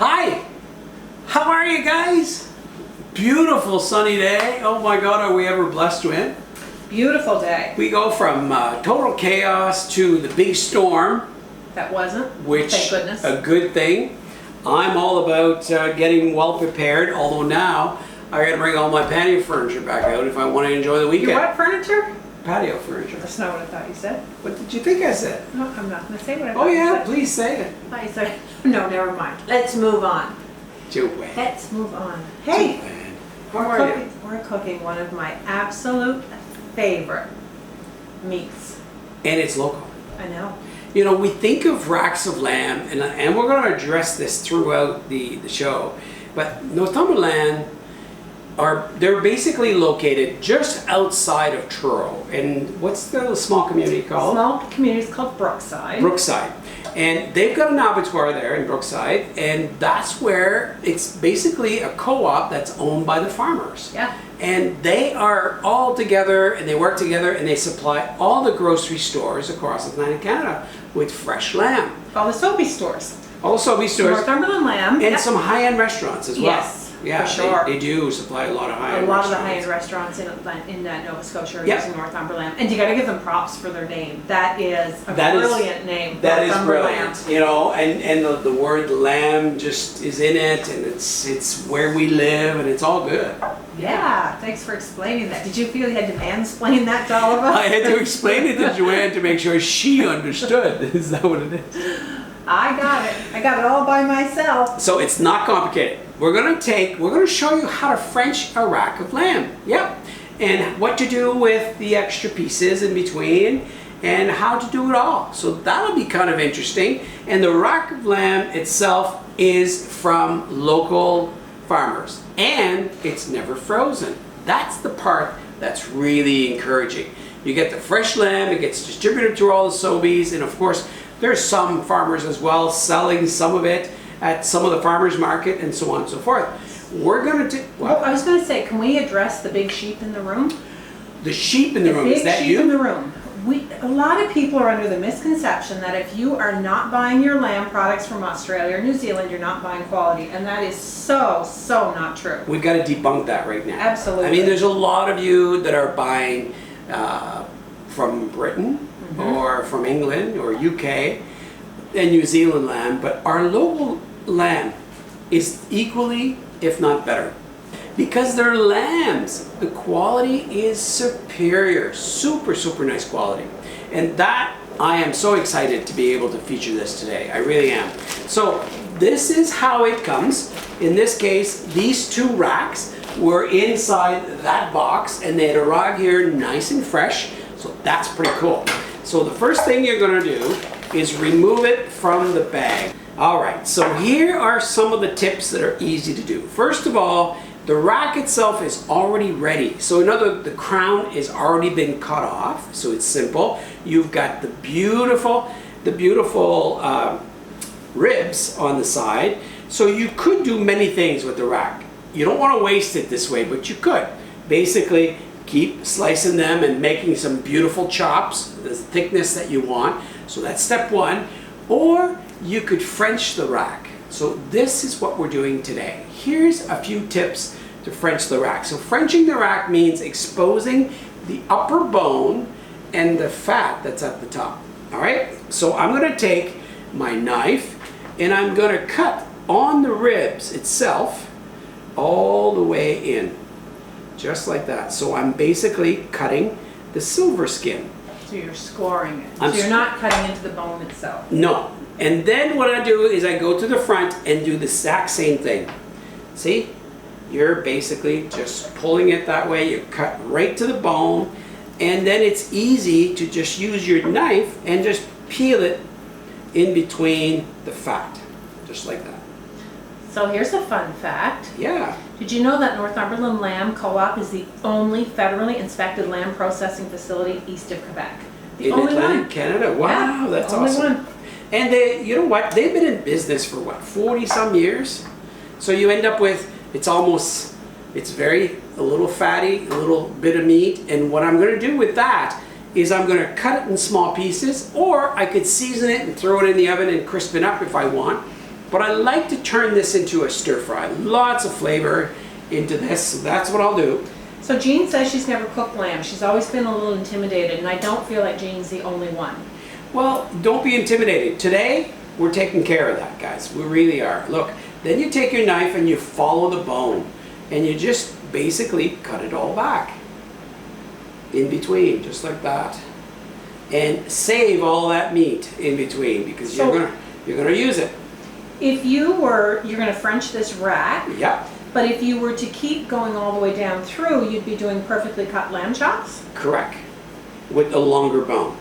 Hi! How are you guys? Beautiful sunny day. Oh my God, are we ever blessed to win? Beautiful day. We go from total chaos to the big storm. That wasn't, which thank goodness. A good thing. I'm all about getting well prepared, although now I gotta bring all my patio furniture back out if I want to enjoy the weekend. Your what furniture? Patio furniture. That's not what I thought you said. What did you think I said? No, I'm not going to say what I thought Oh you yeah, said. please say it. I thought you said, no, never mind. Let's move on. Joanne. Let's move on. Hey, Joanne. How are you? we're cooking one of my absolute favorite meats. And it's local. I know. You know, we think of racks of lamb, and we're going to address this throughout the show, but NorthumberLamb they're basically located just outside of Truro. And what's the small community called? Small community is called Brookside. Brookside. And they've got an abattoir there in Brookside, and that's where it's basically a co-op that's owned by the farmers. Yeah. And they are all together, and they work together, and they supply all the grocery stores across Atlantic Canada with fresh lamb. All the Soapy stores. All the Soapy stores. NorthumberLamb. And some high-end restaurants as well. Yes. Yeah, for sure. They do supply a lot of high-end A lot restaurants. of the high-end restaurants in Nova Scotia are Yep. using NorthumberLamb. And you got to give them props for their name. That is a That is- brilliant name. That is NorthumberLamb. brilliant, you know, and the word lamb just is in it, and it's where we live, and it's all good. Yeah, thanks for explaining that. Did you feel you had to mansplain that to all of us? I had to explain it to Joanne to make sure she understood. Is that what it is? I got it. I got it all by myself. So it's not complicated. We're gonna show you how to French a rack of lamb. Yep. And what to do with the extra pieces in between, and how to do it all. So that'll be kind of interesting. And the rack of lamb itself is from local farmers, and it's never frozen. That's the part that's really encouraging. You get the fresh lamb, it gets distributed to all the Sobeys, and of course there's some farmers as well selling some of it at some of the farmers market and so on and so forth. We're gonna do, Well, I was going to say, can we address the big sheep in the room? the sheep in the room, is that Big sheep in the you? room. A lot of people are under the misconception that if you are not buying your lamb products from Australia or New Zealand, you're not buying quality. And that is so not true. We've got to debunk that right now. Absolutely. I mean, there's a lot of you that are buying from Britain or from England or UK and New Zealand lamb, but our local lamb is equally, if not better. Because they're lambs, the quality is superior, super nice quality. And that, I am so excited to be able to feature this today, I really am. So this is how it comes. In this case, these two racks were inside that box, and they had arrived here nice and fresh, so that's pretty cool. So the first thing you're gonna do is remove it from the bag. All right, so here are some of the tips that are easy to do. First of all, the rack itself is already ready. So in other words, the crown has already been cut off, so it's simple. You've got the beautiful ribs on the side. So you could do many things with the rack. You don't want to waste it this way, but you could. Basically, keep slicing them and making some beautiful chops, the thickness that you want. So that's step one. Or you could French the rack. So this is what we're doing today. Here's a few tips to French the rack. So Frenching the rack means exposing the upper bone and the fat that's at the top. All right? So I'm gonna take my knife and I'm gonna cut on the ribs itself all the way in, just like that. So I'm basically cutting the silver skin. So you're scoring it. So you're not cutting into the bone itself. No. And then what I do is I go to the front and do the exact same thing. See? You're basically just pulling it that way. You cut right to the bone, and then it's easy to just use your knife and just peel it in between the fat, just like that. So here's a fun fact. Yeah. Did you know that Northumberland Lamb Co-op is the only federally inspected lamb processing facility east of Quebec? The In only Atlantic one. Canada. Wow, Yeah, that's only awesome. one. And they, you know what? They've been in business for what, 40 some years? So you end up with, it's very, a little fatty, a little bit of meat. And what I'm gonna do with that is I'm gonna cut it in small pieces, or I could season it and throw it in the oven and crisp it up if I want. But I like to turn this into a stir fry. Lots of flavor into this, so that's what I'll do. So Jean says she's never cooked lamb. She's always been a little intimidated, and I don't feel like Jean's the only one. Well, don't be intimidated. Today, we're taking care of that, guys. We really are. Look, then you take your knife and you follow the bone, and you just basically cut it all back. In between, just like that. And save all that meat in between, because you're gonna use it. If you're gonna French this rack. Yeah. But if you were to keep going all the way down through, you'd be doing perfectly cut lamb chops? Correct. With a longer bone.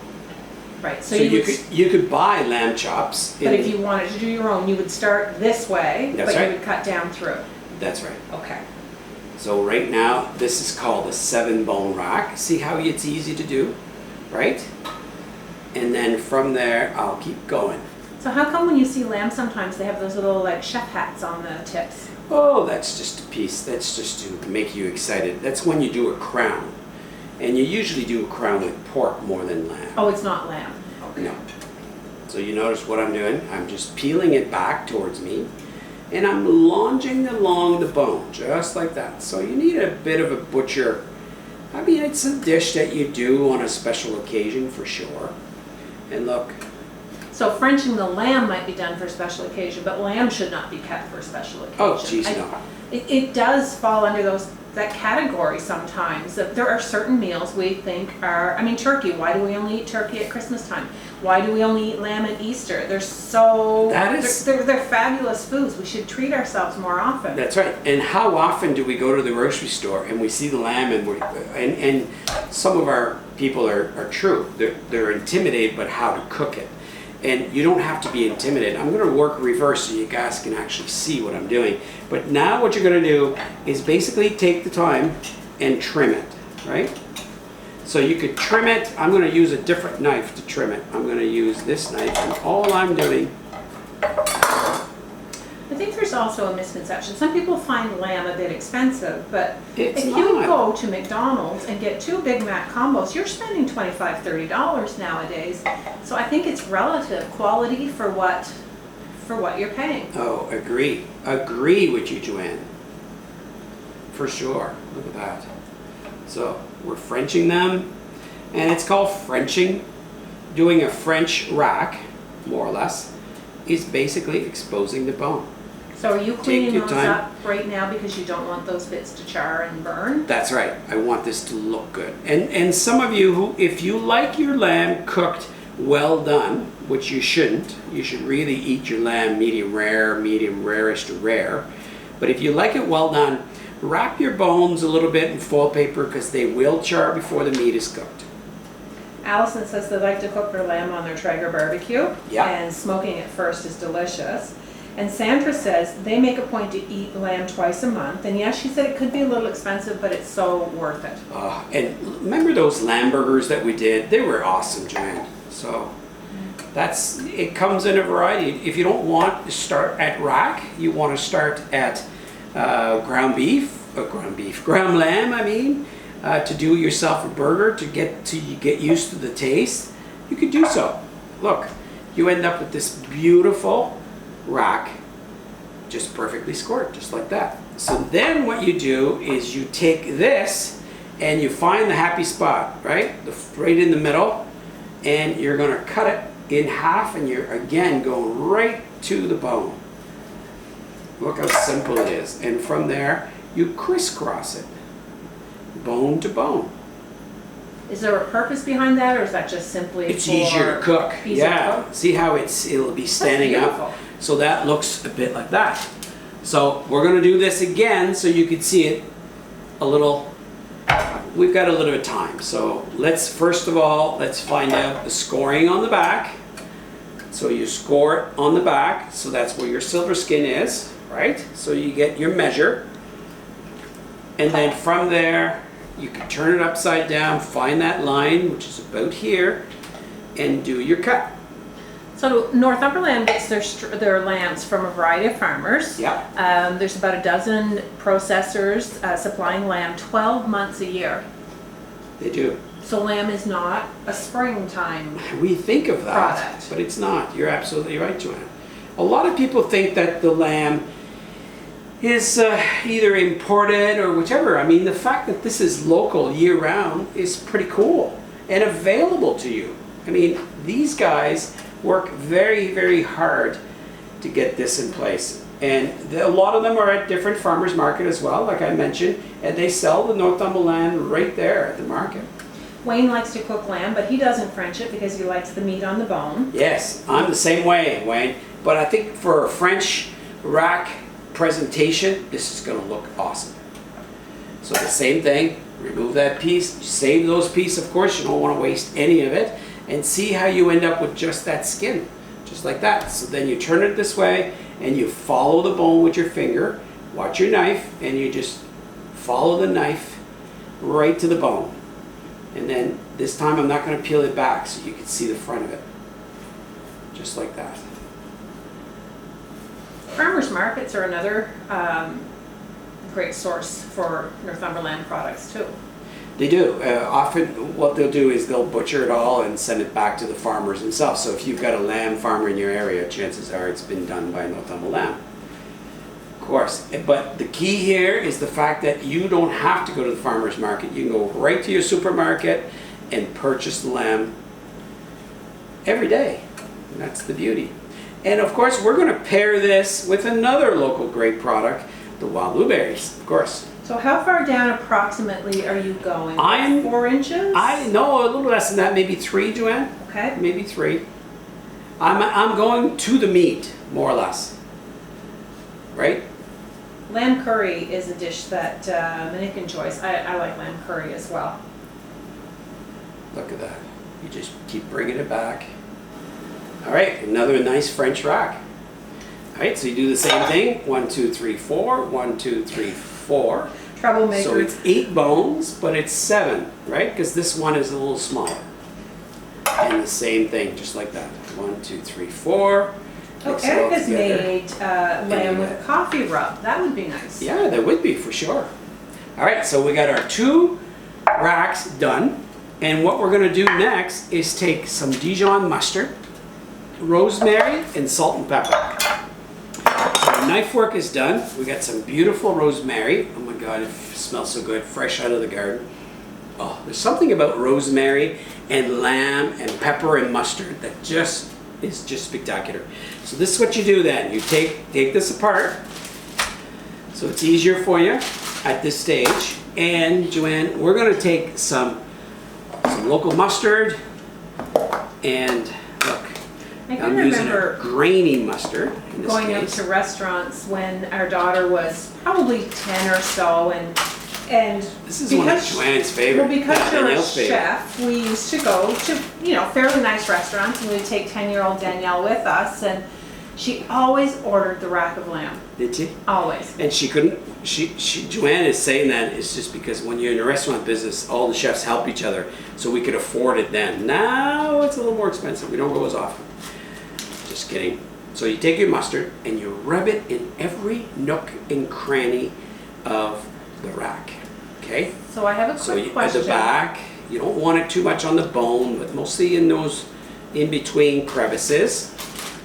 Right. So you could buy lamb chops. But if you wanted to do your own, you would start this way, That's but right. you would cut down through. That's right. Okay. So right now, this is called a 7-bone rack. See how it's easy to do, right? And then from there, I'll keep going. So how come when you see lamb sometimes they have those little like chef hats on the tips? Oh, that's just a piece. That's just to make you excited. That's when you do a crown. And you usually do a crown with pork more than lamb. Oh, it's not lamb. Okay. No. So you notice what I'm doing? I'm just peeling it back towards me. And I'm lunging along the bone, just like that. So you need a bit of a butcher. I mean, it's a dish that you do on a special occasion for sure. And look. So Frenching the lamb might be done for a special occasion, but lamb should not be kept for a special occasion. Oh, geez, no. It does fall under that category sometimes. That there are certain meals we think are, I mean, turkey. Why do we only eat turkey at Christmas time? Why do we only eat lamb at Easter? They're fabulous foods. We should treat ourselves more often. That's right. And how often do we go to the grocery store and we see the lamb and some of our people are true. They're intimidated about how to cook it. And you don't have to be intimidated. I'm going to work reverse so you guys can actually see what I'm doing. But now what you're going to do is basically take the time and trim it, right? So you could trim it. I'm going to use a different knife to trim it. I'm going to use this knife, and all I'm doing... I think there's also a misconception. Some people find lamb a bit expensive, but It's if not. you go to McDonald's and get 2 Big Mac combos, you're spending $25, $30 nowadays. So I think it's relative quality for what you're paying. Oh, agree. Agree with you, Joanne. For sure. Look at that. So we're Frenching them, and it's called Frenching. Doing a French rack, more or less, is basically exposing the bone. So are you cleaning your those time. up right now because you don't want those bits to char and burn? That's right. I want this to look good. And some of you who, if you like your lamb cooked well done, which you shouldn't, you should really eat your lamb medium rare, medium rarish to rare. But if you like it well done, wrap your bones a little bit in foil paper because they will char before the meat is cooked. Allison says they like to cook their lamb on their Traeger barbecue, Yeah. and smoking it first is delicious. And Sandra says they make a point to eat lamb twice a month. And yes, she said it could be a little expensive, but it's so worth it. And remember those lamb burgers that we did? They were awesome, Joanne. So it comes in a variety. If you don't want to start at rack, you want to start at ground lamb, I mean, to do yourself a burger to get used to the taste, you could do so. Look, you end up with this beautiful rack, just perfectly scored, just like that. So then what you do is you take this and you find the happy spot, right? Right in the middle, and you're going to cut it in half, and you're again going right to the bone. Look how simple it is. And from there, you crisscross it, bone to bone. Is there a purpose behind that, or is that just simply It's easier to cook. Yeah. See how it'll be standing up. So that looks a bit like that. So we're going to do this again so you can see it a little. We've got a little bit of time. So first of all, let's find out the scoring on the back. So you score it on the back. So that's where your silver skin is, right? So you get your measure. And then from there, you can turn it upside down, find that line, which is about here, and do your cut. So NorthumberLamb gets their lambs from a variety of farmers. Yeah. There's about a dozen processors supplying lamb 12 months a year. They do. So lamb is not a springtime We think of that, product. but it's not. You're absolutely right, Joanne. A lot of people think that the lamb is either imported or whichever. I mean, the fact that this is local year-round is pretty cool and available to you. I mean, these guys work very, very hard to get this in place. And a lot of them are at different farmers market as well, like I mentioned, and they sell the NorthumberLamb right there at the market. Wayne likes to cook lamb, but he doesn't French it because he likes the meat on the bone. Yes, I'm the same way, Wayne. But I think for a French rack presentation, this is going to look awesome. So the same thing, remove that piece, save those pieces, of course, you don't want to waste any of it, and see how you end up with just that skin, just like that. So then you turn it this way, and you follow the bone with your finger, watch your knife, and you just follow the knife right to the bone. And then this time I'm not going to peel it back so you can see the front of it, just like that. Farmers markets are another great source for NorthumberLamb products too. They do. Often what they'll do is they'll butcher it all and send it back to the farmers themselves. So if you've got a lamb farmer in your area, chances are it's been done by NorthumberLamb. Of course. But the key here is the fact that you don't have to go to the farmer's market. You can go right to your supermarket and purchase the lamb every day. And that's the beauty. And of course, we're going to pair this with another local great product, the wild blueberries, of course. So how far down approximately are you going? I'm 4 inches? I know a little less than that, maybe 3, Joanne. Okay. Maybe 3. I'm going to the meat, more or less. Right? Lamb curry is a dish that Nick enjoys. I like lamb curry as well. Look at that. You just keep bringing it back. All right, another nice French rack. All right, so you do the same thing. 1, 2, 3, 4. 1, 2, 3, 4. Troublemaker. So it's 8 bones, but it's 7, right? Because this one is a little smaller. And the same thing, just like that. 1, 2, 3, 4. Oh, Mix it all Eric has together. made lamb with a coffee rub. That would be nice. Yeah, that would be for sure. All right, so we got our 2 racks done. And what we're gonna do next is take some Dijon mustard, rosemary, and salt and pepper. So our knife work is done. We got some beautiful rosemary. Oh my God, it smells so good, fresh out of the garden. Oh, there's something about rosemary and lamb and pepper and mustard that just is just spectacular. So this is what you do then. You take this apart, so it's easier for you at this stage. And Joanne, we're gonna take some local mustard, and look, I can I'm using remember a grainy mustard in this going out case. to restaurants when our daughter was probably 10 or so, and This is one of Joanne's favorite. Well, because yeah, you're a Danielle's favorite. chef, we used to go to, fairly nice restaurants, and we'd take 10-year-old Danielle with us, and she always ordered the rack of lamb. Did she? Always. And she couldn't, Joanne is saying that it's just because when you're in a restaurant business, all the chefs help each other, so we could afford it then. Now it's a little more expensive. We don't go as often. Just kidding. So you take your mustard and you rub it in every nook and cranny of the rack. Okay? So I have a quick At question. the back, you don't want it too much on the bone, but mostly in those in-between crevices.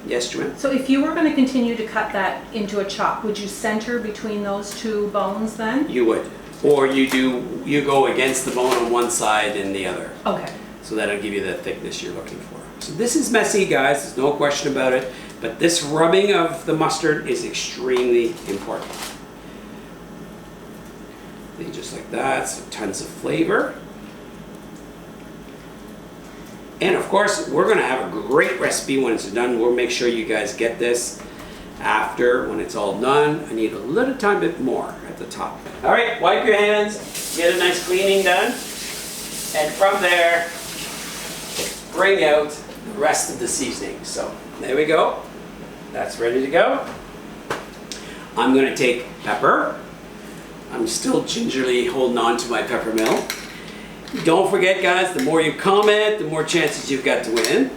Yes, Joanne? So if you were going to continue to cut that into a chop, would you center between those 2 bones then? You would. Or you go against the bone on one side and the other. Okay. So that'll give you the thickness you're looking for. So this is messy, guys, there's no question about it, but this rubbing of the mustard is extremely important. And just like that, so tons of flavor. And of course, we're gonna have a great recipe when it's done. We'll make sure you guys get this after, when it's all done. I need a little tiny bit more at the top. All right, wipe your hands, get a nice cleaning done. And from there, bring out the rest of the seasoning. So there we go. That's ready to go. I'm gonna take pepper. I'm still gingerly holding on to my pepper mill. Don't forget, guys, the more you comment, the more chances you've got to win.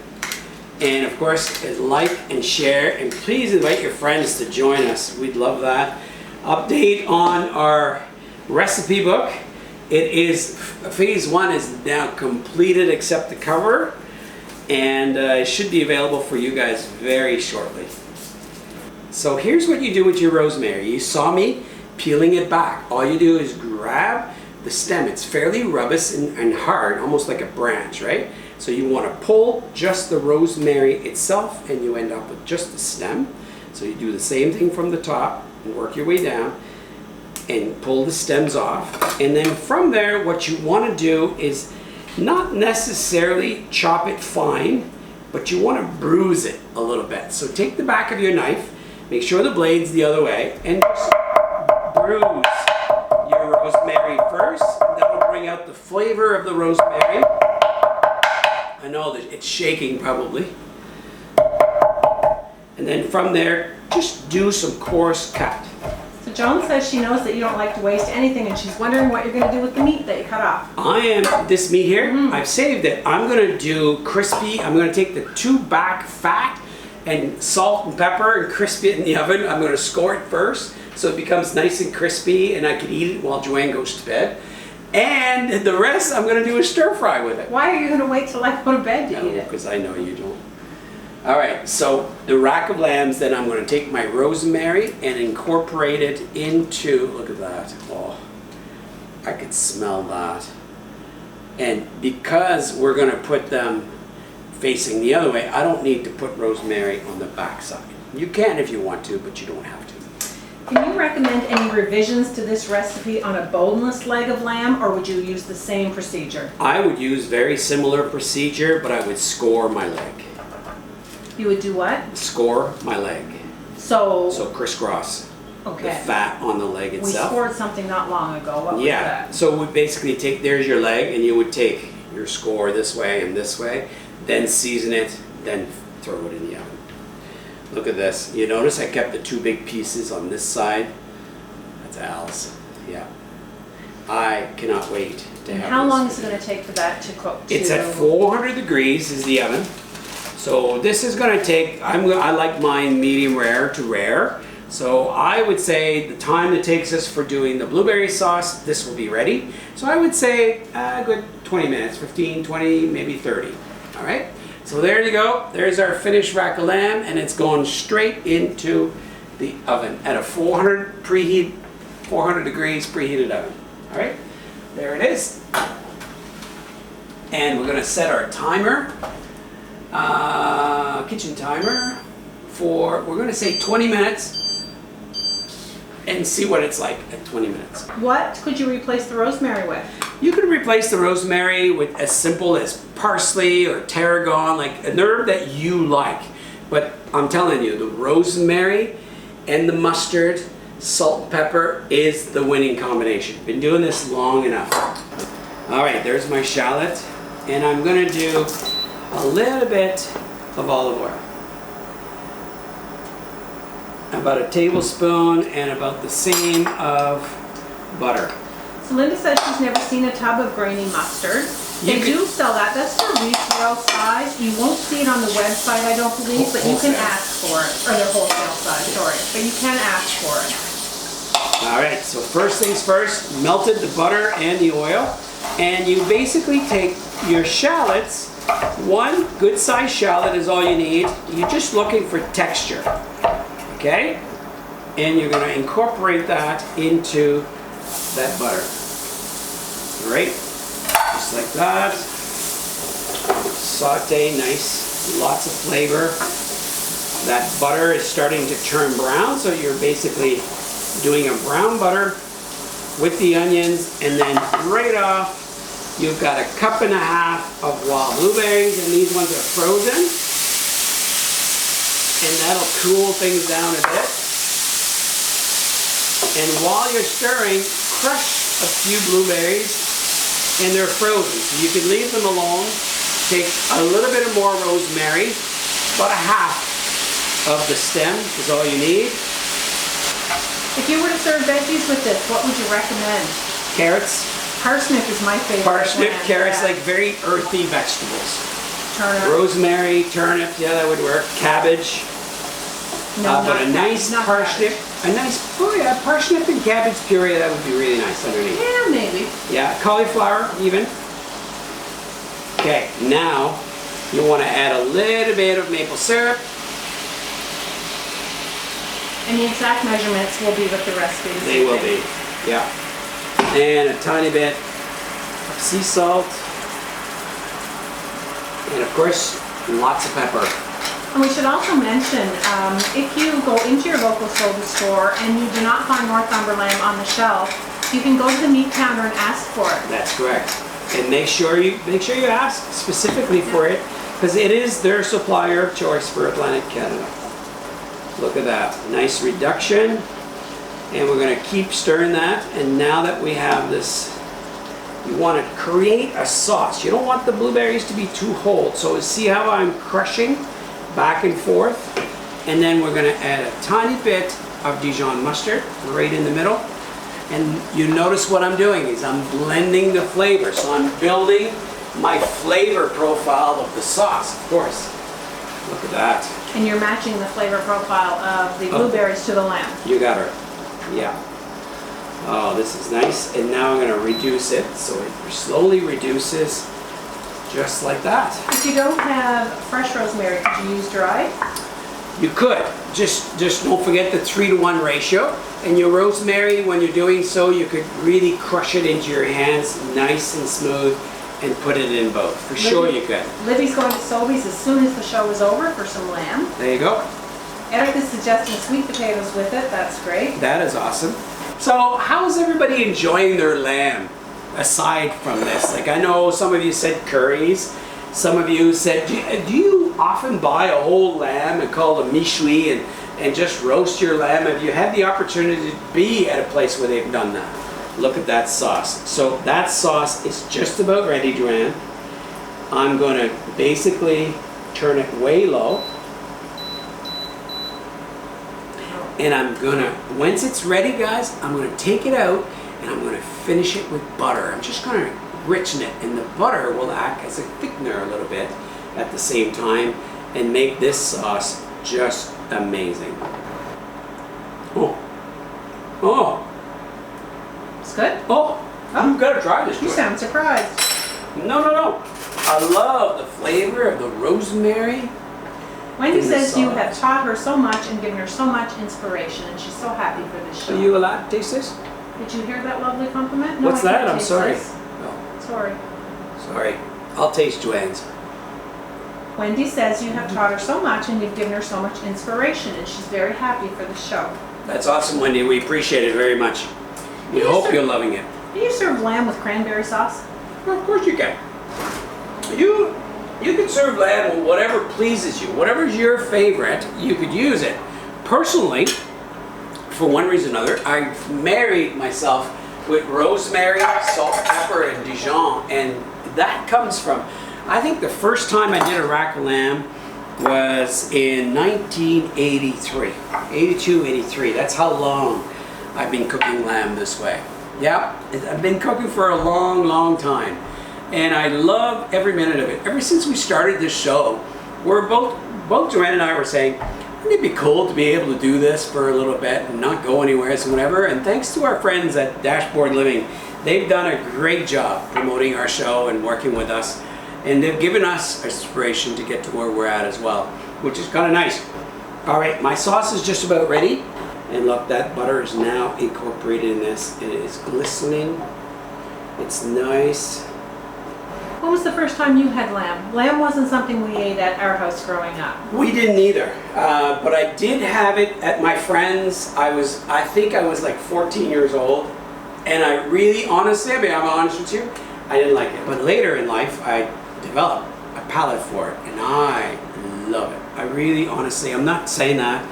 And of course, like and share, and please invite your friends to join us. We'd love that. Update on our recipe book. It is, phase 1 is now completed except the cover, and it should be available for you guys very shortly. So here's what you do with your rosemary. You saw me peeling it back. All you do is grab the stem. It's fairly rubbish and hard, almost like a branch, right? So you want to pull just the rosemary itself and you end up with just the stem. So you do the same thing from the top and work your way down and pull the stems off. And then from there, what you want to do is not necessarily chop it fine, but you want to bruise it a little bit. So take the back of your knife, make sure the blade's the other way, and just bruise your rosemary first. That'll bring out the flavor of the rosemary. I know that it's shaking probably. And then from there, just do some coarse cut. So Joan says she knows that you don't like to waste anything, and she's wondering what you're going to do with the meat that you cut off. This meat here, I've saved it. I'm going to do crispy. I'm going to take the 2 back fat and salt and pepper and crispy it in the oven. I'm going to score it first so it becomes nice and crispy and I can eat it while Joanne goes to bed. And the rest I'm going to do a stir fry with it. Why are you going to wait till I go to bed to eat it? Because I know you don't. All right, so the rack of lambs, then I'm going to take my rosemary and incorporate it into, look at that. Oh, I could smell that. And because we're going to put them facing the other way, I don't need to put rosemary on the back side. You can if you want to, but you don't have to. Can you recommend any revisions to this recipe on a boneless leg of lamb, or would you use the same procedure? I would use very similar procedure, but I would score my leg. You would do what? Score my leg. So crisscross. Okay. The fat on the leg We itself. scored something not long ago. What was that? So we basically take, there's your leg, and you would take your score this way and this way, then season it, then throw it in the oven. Look at this. You notice I kept the 2 big pieces on this side. That's Al's. Yeah. I cannot wait to have How this. long is it going to take for that to cook? It's at 400 degrees is the oven. So this is going to take, I like mine medium rare to rare. So I would say the time it takes us for doing the blueberry sauce, this will be ready. So I would say a good 20 minutes, 15, 20, maybe 30. All right. So there you go. There's our finished rack of lamb, and it's going straight into the oven at a 400 degrees preheated oven. All right. There it is. And we're going to set our timer. Kitchen timer for, we're going to say 20 minutes and see what it's like at 20 minutes. What could you replace the rosemary with? You could replace the rosemary with as simple as parsley or tarragon, like an herb that you like. But I'm telling you, the rosemary and the mustard, salt and pepper is the winning combination. Been doing this long enough. All right, there's my shallot, and I'm going to do a little bit of olive oil. About a tablespoon and about the same of butter. So Linda says she's never seen a tub of grainy mustard. They do sell that. That's their retail size. You won't see it on the website, I don't believe, but you can ask for it. Or their wholesale size, sorry. But you can ask for it. All right, so first things first, melted the butter and the oil. And you basically take your shallots. 1 good sized shallot is all you need. You're just looking for texture. Okay? And you're going to incorporate that into that butter. All right? Just like that. Saute nice, lots of flavor. That butter is starting to turn brown, so you're basically doing a brown butter with the onions, and then right off you've got 1.5 cups of wild blueberries, and these ones are frozen. And that'll cool things down a bit. And while you're stirring, crush a few blueberries, and they're frozen. So you can leave them alone. Take a little bit of more rosemary, about 1/2 of the stem is all you need. If you were to serve veggies with this, what would you recommend? Carrots. Parsnip is my favorite. Parsnip, one. carrots, Yeah. like very earthy vegetables. Turnip. Rosemary, turnip, yeah, that would work. Cabbage. No, But a nice not parsnip, parsnip and cabbage puree, that would be really nice underneath. Yeah, maybe. Yeah, cauliflower even. Okay, now you want to add a little bit of maple syrup. And the exact measurements will be with the recipe. They will be, yeah. And a tiny bit of sea salt. And of course, lots of pepper. And we should also mention, if you go into your local soda store and you do not find Northumberland on the shelf, you can go to the meat counter and ask for it. That's correct. And make sure you ask specifically for it, because it is their supplier of choice for Atlantic Canada. Look at that, nice reduction. And we're gonna keep stirring that. And now that we have this, you wanna create a sauce. You don't want the blueberries to be too whole. So see how I'm crushing back and forth? And then we're gonna add a tiny bit of Dijon mustard right in the middle. And you notice what I'm doing is I'm blending the flavor. So I'm building my flavor profile of the sauce, of course. Look at that. And you're matching the flavor profile of the blueberries to the lamb. You got her. Yeah. Oh, this is nice. And now I'm going to reduce it. So it slowly reduces just like that. If you don't have fresh rosemary, could you use dried? You could. Just don't forget the 3-to-1 ratio. And your rosemary, when you're doing so, you could really crush it into your hands, nice and smooth, and put it in both. For sure you could. Libby's going to Sobeys as soon as the show is over for some lamb. There you go. Eric is suggesting sweet potatoes with it. That's great. That is awesome. So how's everybody enjoying their lamb aside from this? Like, I know some of you said curries. Some of you said, do you often buy a whole lamb and call it a méchoui and just roast your lamb? Have you had the opportunity to be at a place where they've done that? Look at that sauce. So that sauce is just about ready, Joanne. I'm going to basically turn it way low. And I'm going to, once it's ready, guys, I'm going to take it out and I'm going to finish it with butter. I'm just going to richen it, and the butter will act as a thickener a little bit at the same time and make this sauce just amazing. Oh, It's good? oh, you've got to try this. You sound surprised. No. I love the flavor of the rosemary. Wendy in the says you sauce. have taught her so much and given her so much inspiration, and she's so happy for this show. Are you allowed to taste this? Did you hear that lovely compliment? What's I can't that? I'm taste sorry. this. Oh, Sorry. sorry. I'll taste Joanne's. Wendy says you have taught her so much and you've given her so much inspiration, and she's very happy for the show. That's awesome, Wendy. We appreciate it very much. We hope you're loving it. Do you serve lamb with cranberry sauce? Well, of course you can. You can serve lamb with whatever pleases you. Whatever's your favorite, you could use it. Personally, for one reason or another, I married myself with rosemary, salt, pepper, and Dijon, and that comes from, I think the first time I did a rack of lamb was in 1983, 82, 83. That's how long I've been cooking lamb this way. Yeah, I've been cooking for a long, long time. And I love every minute of it. Ever since we started this show, we're both Joanne and I were saying, wouldn't it be cool to be able to do this for a little bit and not go anywhere and whatever? And thanks to our friends at Dashboard Living, they've done a great job promoting our show and working with us. And they've given us inspiration to get to where we're at as well, which is kind of nice. All right, my sauce is just about ready. And look, that butter is now incorporated in this. And it is glistening. It's nice. When was the first time you had lamb? Lamb wasn't something we ate at our house growing up. We didn't either, but I did have it at my friend's. I think I was like 14 years old, and I really, honestly, I mean, I'm honest with you, I didn't like it. But later in life, I developed a palate for it, and I love it. I really, honestly, I'm not saying that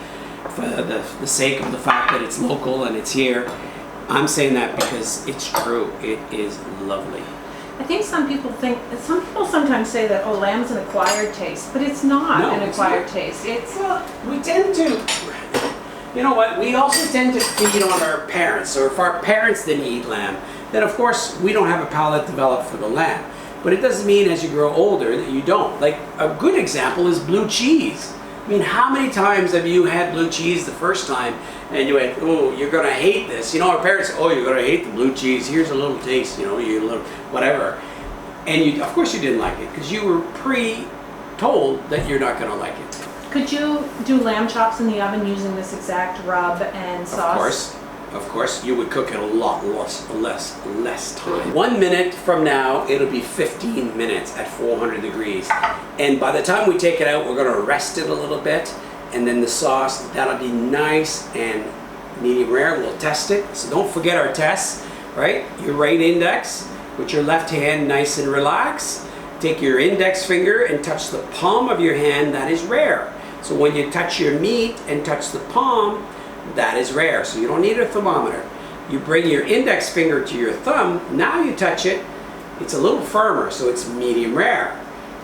for the sake of the fact that it's local and it's here. I'm saying that because it's true. It is lovely. I think some people sometimes say that, oh, lamb's an acquired taste, but it's not an acquired taste. Well, we tend to, you know what, we also tend to feed on our parents. So if our parents didn't eat lamb, then of course we don't have a palate developed for the lamb. But it doesn't mean as you grow older that you don't. Like a good example is blue cheese. I mean, how many times have you had blue cheese the first time and you went, oh, you're gonna hate this. You know, our parents say, oh, you're gonna hate the blue cheese. Here's a little taste, you know, you little whatever. And you, of course you didn't like it because you were pre-told that you're not gonna like it. Could you do lamb chops in the oven using this exact rub and sauce? Of course, you would cook it a lot less time. 1 minute from now, it'll be 15 minutes at 400 degrees. And by the time we take it out, we're gonna rest it a little bit. And then the sauce, that'll be nice and medium rare. We'll test it. So don't forget our tests, right? Your right index with your left hand, nice and relaxed. Take your index finger and touch the palm of your hand, that is rare. So when you touch your meat and touch the palm, that is rare. So you don't need a thermometer. You bring your index finger to your thumb, now you touch it, it's a little firmer, so it's medium rare.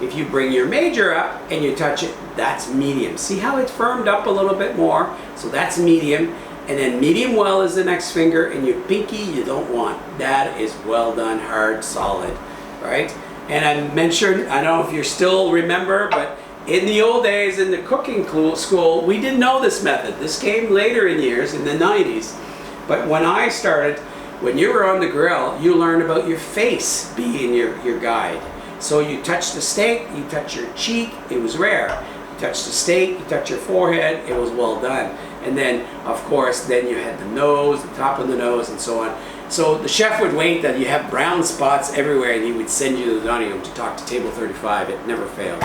If you bring your major up and you touch it, that's medium. See how it's firmed up a little bit more? So that's medium. And then medium well is the next finger, and your pinky you don't want. That is well done, hard, solid, right? And I mentioned, I don't know if you still remember, but in the old days in the cooking school, we didn't know this method. This came later in years, in the 90s. But when I started, when you were on the grill, you learned about your face being your guide. So you touch the steak, you touch your cheek, it was rare. You touch the steak, you touch your forehead, it was well done. And then, of course, then you had the nose, the top of the nose, and so on. So the chef would wait that you have brown spots everywhere, and he would send you to the dining room to talk to table 35. It never failed.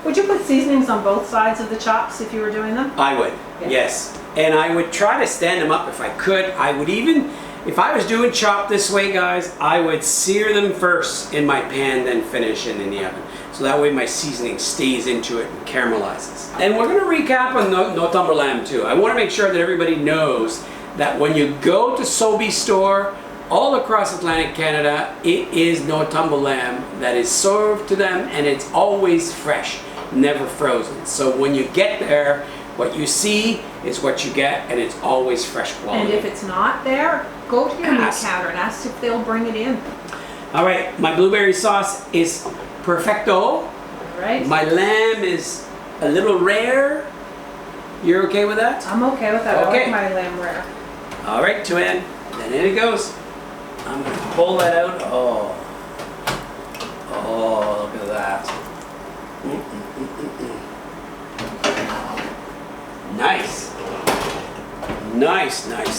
Would you put seasonings on both sides of the chops if you were doing them? I would, yes. And I would try to stand them up if I could. I would even, if I was doing chop this way, guys, I would sear them first in my pan, then finish it in the oven. So that way my seasoning stays into it and caramelizes. And we're gonna recap on NorthumberLamb too. I wanna make sure that everybody knows that when you go to Sobeys store, all across Atlantic Canada, it is NorthumberLamb that is served to them, and it's always fresh, never frozen. So when you get there, what you see is what you get, and it's always fresh quality. And if it's not there, go to your meat counter and ask if they'll bring it in. All right, my blueberry sauce is perfecto. Right. My lamb is a little rare. You're okay with that? I'm okay with that. Okay. I like my lamb rare. All right, Joanne, then in it goes. I'm gonna pull that out. Oh, look at that. Nice.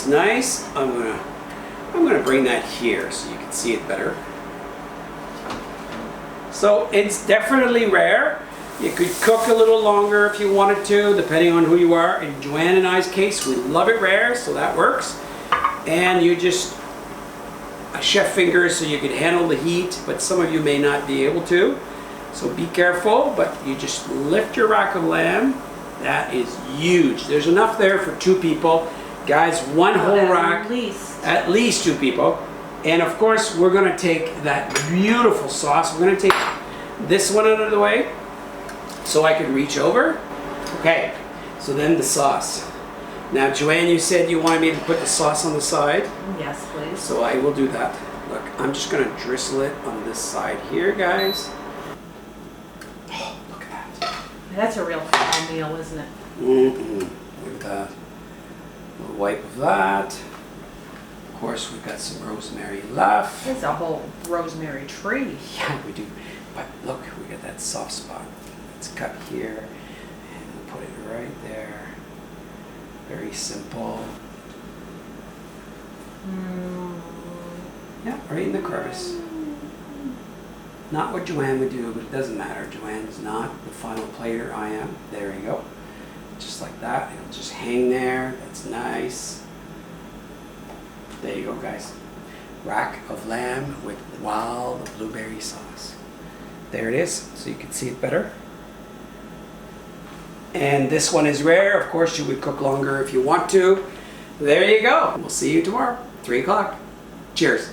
Nice. I'm gonna bring that here so you can see it better. So it's definitely rare. You could cook a little longer if you wanted to, depending on who you are. In Joanne and I's case, we love it rare, so that works. And you just a chef finger so you can handle the heat, but some of you may not be able to. So be careful, but you just lift your rack of lamb. That is huge. There's enough there for 2 people. Guys, one whole rack. At least 2 people. And of course, we're gonna take that beautiful sauce. We're gonna take this one out of the way so I can reach over. Okay, so then the sauce. Now, Joanne, you said you wanted me to put the sauce on the side. Yes, please. So I will do that. Look, I'm just gonna drizzle it on this side here, guys. Oh, look at that. That's a real fall meal, isn't it? Look at that. A wipe of that. Of course, we've got some rosemary left. It's a whole rosemary tree. Yeah, we do. But look, we got that soft spot. It's cut here, and we'll put it right there. Very simple. Yeah, right in the crevice. Not what Joanne would do, but it doesn't matter. Joanne's not the final plater, I am. There you go. Just like that. It'll just hang there. That's nice. There you go, guys. Rack of lamb with wild blueberry sauce. There it is, so you can see it better. And this one is rare. Of course, you would cook longer if you want to. There you go. We'll see you tomorrow, 3 o'clock. Cheers.